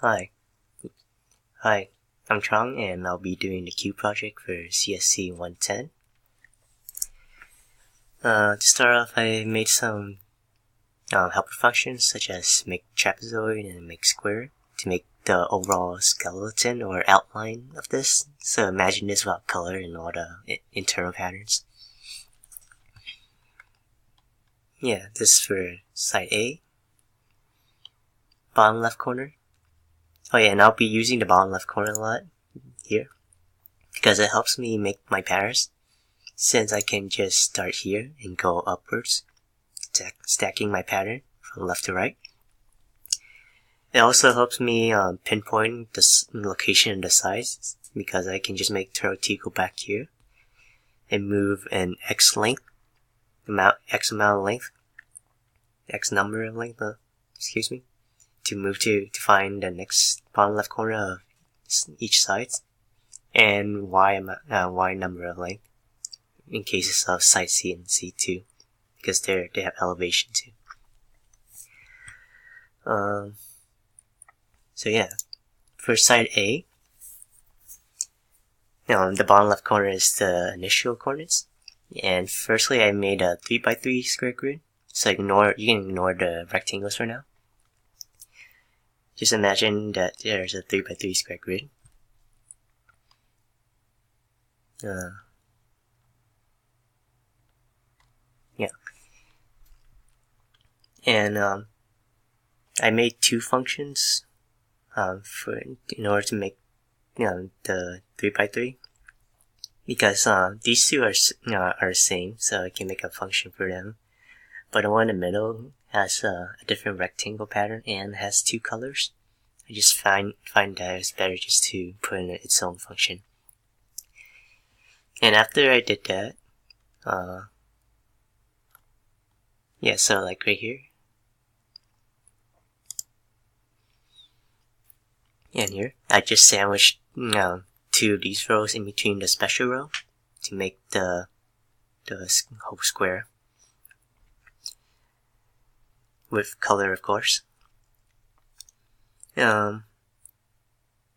Hi. Hi, I'm Truong and I'll be doing the Cube project for CSC 110. To start off, I made some helper functions such as make trapezoid and make square to make the overall skeleton or outline of this. So imagine this without color and all the internal patterns. Yeah, this is for side A. Bottom left corner. Oh yeah, and I'll be using the bottom left corner a lot here because it helps me make my patterns, since I can just start here and go upwards, stacking my pattern from left to right. It also helps me pinpoint the location and the size, because I can just make turtle T go back here and move an X number of length, to move to find the next bottom left corner of each side, and Y number of length in cases of side C and C2, because they have elevation too. So yeah, for side A, the bottom left corner is the initial coordinates, and firstly I made a 3x3 square grid, so you can ignore the rectangles for now. Just imagine that there's a 3x3 square grid. Yeah. And I made two functions in order to make the 3x3, because these two are the same, so I can make a function for them. But the one in the middle has a different rectangle pattern and has two colors. I just find that it's better just to put in its own function. And after I did that, yeah, so like right here and here, I just sandwiched two of these rows in between the special row to make the whole square with color, of course. After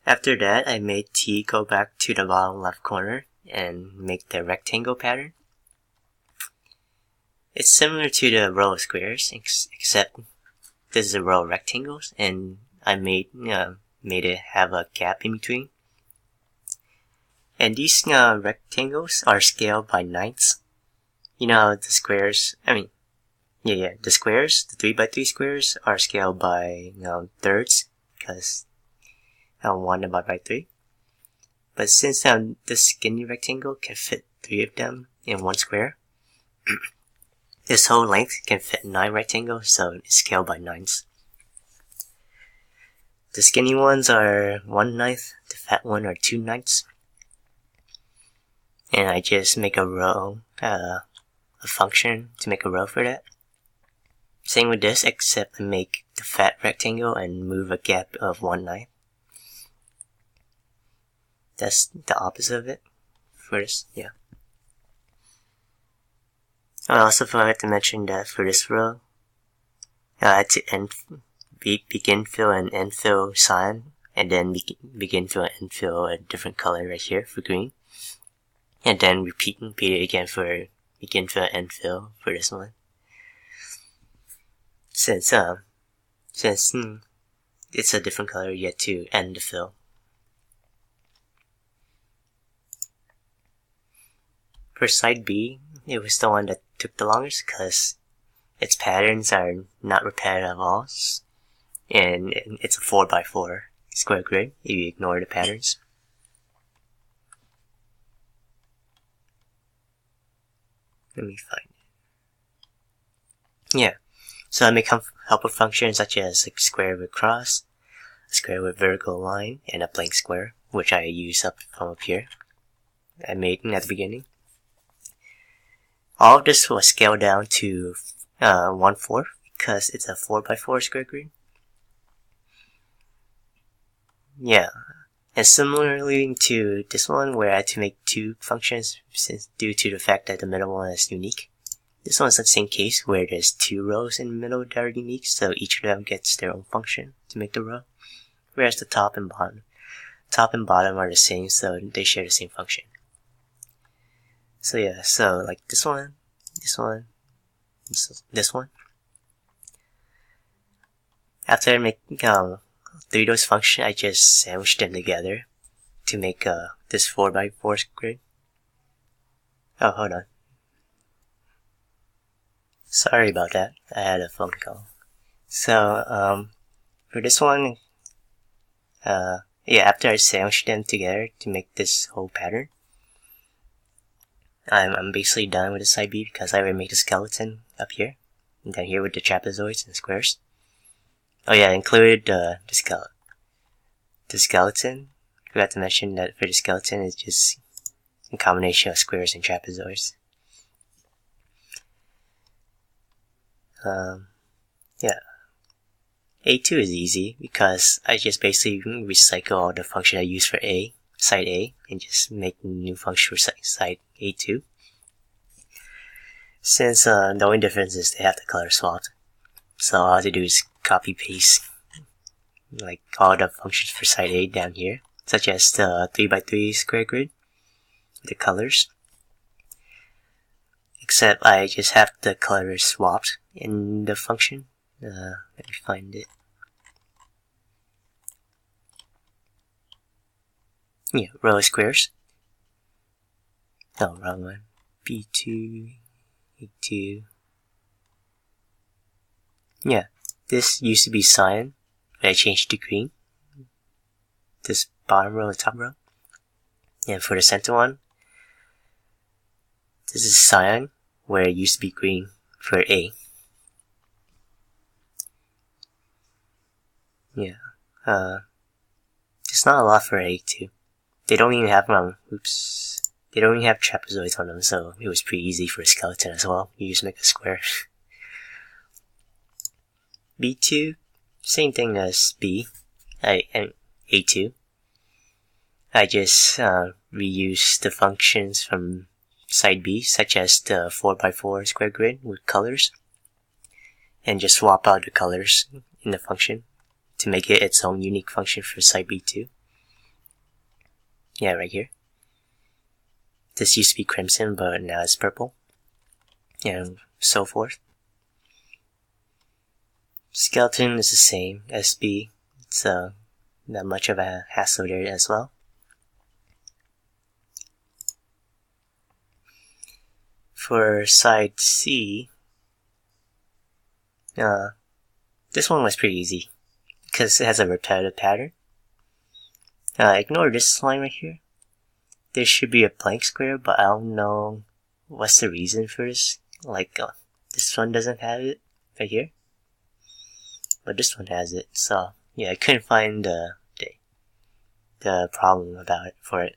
that, I made T go back to the bottom left corner and make the rectangle pattern. It's similar to the row of squares, except this is a row of rectangles, and I made it have a gap in between. And these rectangles are scaled by ninths. The squares, the squares, the 3x3 squares are scaled by thirds, because 1 divided by 3. But since this skinny rectangle can fit 3 of them in one square, this whole length can fit 9 rectangles, so it's scaled by ninths. The skinny ones are 1/9, the fat one are 2/9. And I just make a row, a function to make a row for that. Same with this, except I make the fat rectangle and move a gap of 1/9. That's the opposite of it for this, yeah. I also forgot to mention that for this row, I had to begin fill and end fill cyan, and then begin fill and end fill a different color right here for green, and then repeat it again for begin fill and end fill for this one. Since it's a different color yet to end the fill. For side B, it was the one that took the longest because its patterns are not repetitive at all, and it's a 4x4 square grid if you ignore the patterns. Let me find it. Yeah, so I make helper functions such as a square with cross, a square with vertical line, and a blank square, which I use from up here. I made at the beginning. All of this was scaled down to 1/4 because it's a 4x4 square grid. Yeah, and similarly to this one where I had to make two functions due to the fact that the middle one is unique. This one's the same case where there's two rows in the middle that are unique, so each of them gets their own function to make the row. whereas the top and bottom are the same, so they share the same function. So yeah, so like this one, this one, this one. After I make 3 of those functions, I just sandwich them together to make this 4x4 grid. Oh, hold on. Sorry about that. I had a phone call. So for this one, yeah, after I sandwich them together to make this whole pattern, I'm basically done with the side B because I already made the skeleton up here, and then here with the trapezoids and squares. Oh yeah, I included the skeleton. Forgot to mention that for the skeleton, it's just a combination of squares and trapezoids. Yeah. A2 is easy because I just basically recycle all the function I use for side A, and just make a new function for side A2. Since the only difference is they have the color swapped, so all I have to do is copy paste like all the functions for side A down here, such as the 3x3 square grid, the colors. Except I just have the colors swapped in the function. Let me find it. Yeah, row of squares. No, wrong one. B2, A2. Yeah, this used to be cyan, but I changed to green. This bottom row and top row. And for the center one, this is cyan, where it used to be green for A. Yeah, there's not a lot for A2. They don't even have they don't even have trapezoids on them, so it was pretty easy for a skeleton as well. You just make a square. B2, same thing as B, and A2. I just reuse the functions from side B, such as the 4x4 square grid with colors, and just swap out the colors in the function to make it its own unique function for side B2. Yeah, right here. This used to be crimson, but now it's purple, and so forth. Skeleton is the same as B, it's not much of a hassle there as well. For side C, this one was pretty easy because it has a repetitive pattern. Ignore this line right here. There should be a blank square, but I don't know what's the reason for this. Like, this one doesn't have it right here, but this one has it. So yeah, I couldn't find the problem about it for it.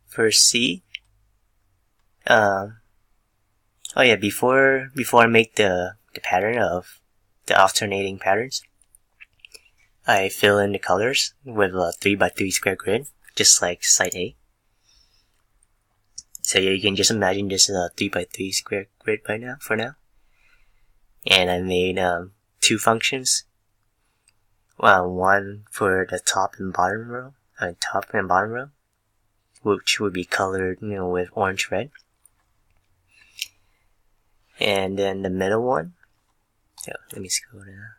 For C, oh yeah, before I make the pattern of the alternating patterns, I fill in the colors with a 3x3 square grid, just like side A. So yeah, you can just imagine this is a 3x3 square grid right now, for now. And I made 2 functions. One for the top and bottom row, which would be colored, with orange red. And then the middle one, let me scroll down.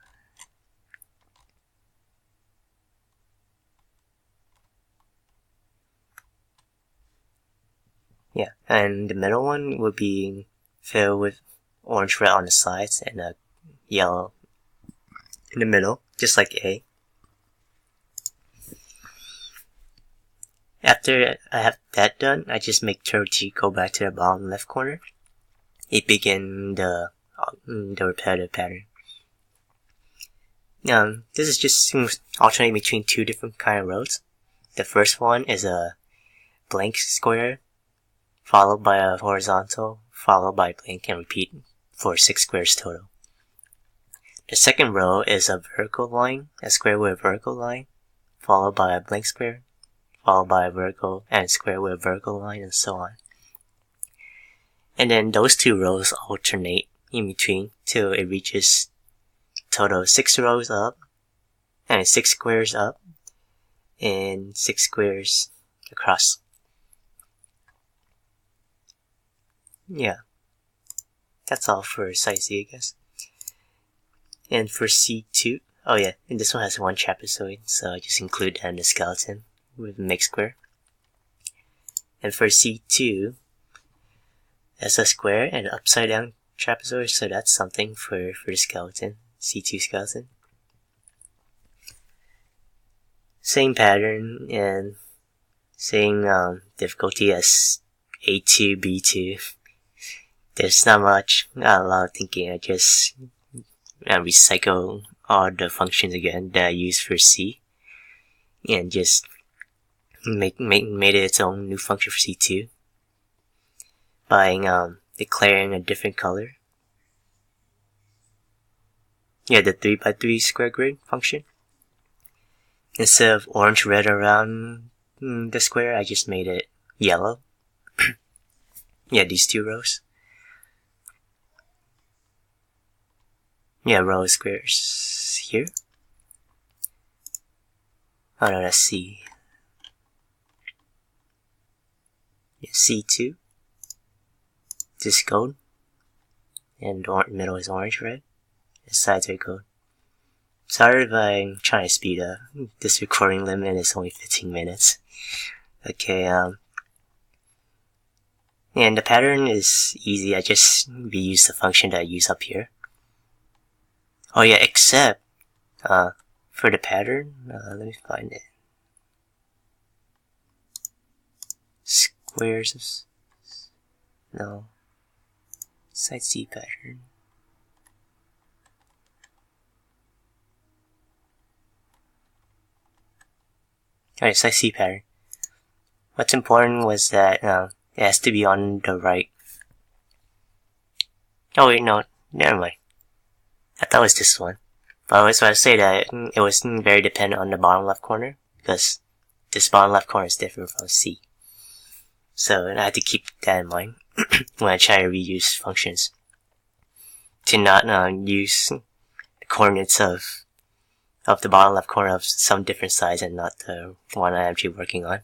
Yeah, and the middle one would be filled with orange red on the sides and a yellow in the middle, just like A. After I have that done, I just make turtle G go back to the bottom left corner. It begins the repetitive pattern. This is just alternating between 2 different kind of rows. The first one is a blank square, followed by a horizontal, followed by blank, and repeat for 6 squares total. The second row is a vertical line, a square with a vertical line, followed by a blank square, followed by a vertical and a square with a vertical line, and so on. And then those 2 rows alternate in between till it reaches total of 6 rows up, and 6 squares up, and 6 squares across. Yeah, that's all for side C, I guess. And for C2, oh yeah, and this one has 1 trapezoid, so I just include that in the skeleton with a mixed square. And for C2, that's a square and an upside down trapezoid, so that's something for the skeleton, C2 skeleton. Same pattern and same difficulty as A2, B2. There's not a lot of thinking. I just recycle all the functions again that I used for C, and just made it its own new function for C2 by declaring a different color. Yeah, the 3x3 square grid function. Instead of orange red around the square, I just made it yellow. Yeah, these 2 rows. Yeah, row of squares here. Oh no, that's C. Yeah, C2. This gold. And the middle is orange red. The sides are gold. Sorry if I'm trying to speed up. This recording limit is only 15 minutes. Okay, and the pattern is easy. I just reuse the function that I use up here. Oh yeah, except for the pattern, let me find it. Squares, no, side C pattern. Alright, side C pattern. What's important was that it has to be on the right. Oh wait, no, never mind. I thought it was this one. But I was about to say that it was very dependent on the bottom left corner, because this bottom left corner is different from C. So I had to keep that in mind when I try to reuse functions. To not use the coordinates of the bottom left corner of some different size and not the one I'm actually working on.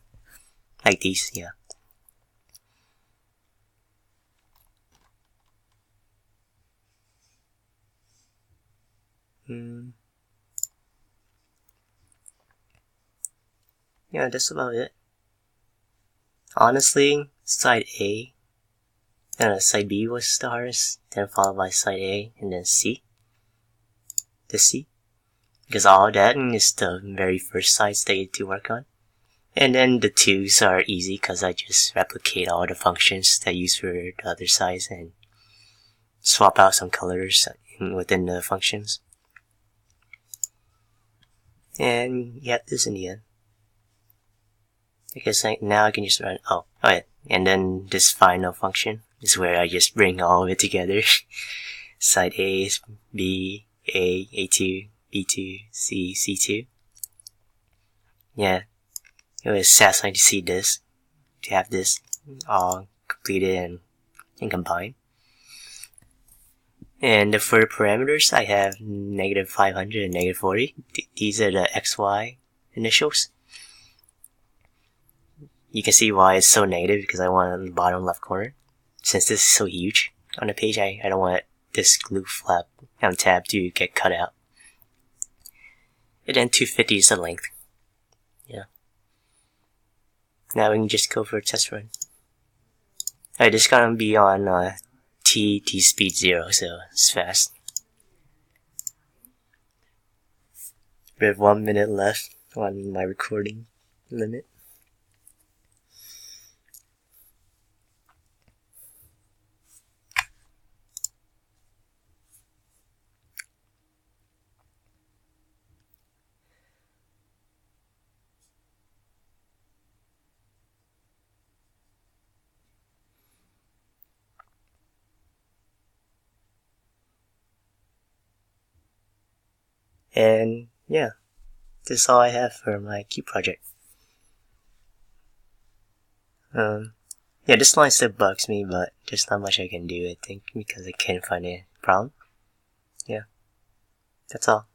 Like these, yeah. Yeah, that's about it. Honestly, side A, side B was the hardest, then followed by side A, and then C. The C. Because all of that is the very first sides that you have to work on. And then the 2s are easy because I just replicate all the functions that I use for the other sides and swap out some colors within the functions. And you have this in the end. I guess now I can just run, oh yeah, and then this final function is where I just bring all of it together. Side A, B, A, A2, B2, C, C2. Yeah, it was satisfying to see this, to have this all completed and combined. And for parameters, I have -500 and -40. These are the XY initials. You can see why it's so negative, because I want it on the bottom left corner. Since this is so huge on the page, I don't want this glue flap on tab to get cut out. And then 250 is the length. Yeah. Now we can just go for a test run. Alright, this is gonna be on T speed 0, so it's fast. We have 1 minute left on my recording limit. And yeah, this is all I have for my Cube project. Yeah, this line still bugs me, but there's not much I can do, I think, because I can't find a problem. Yeah. That's all.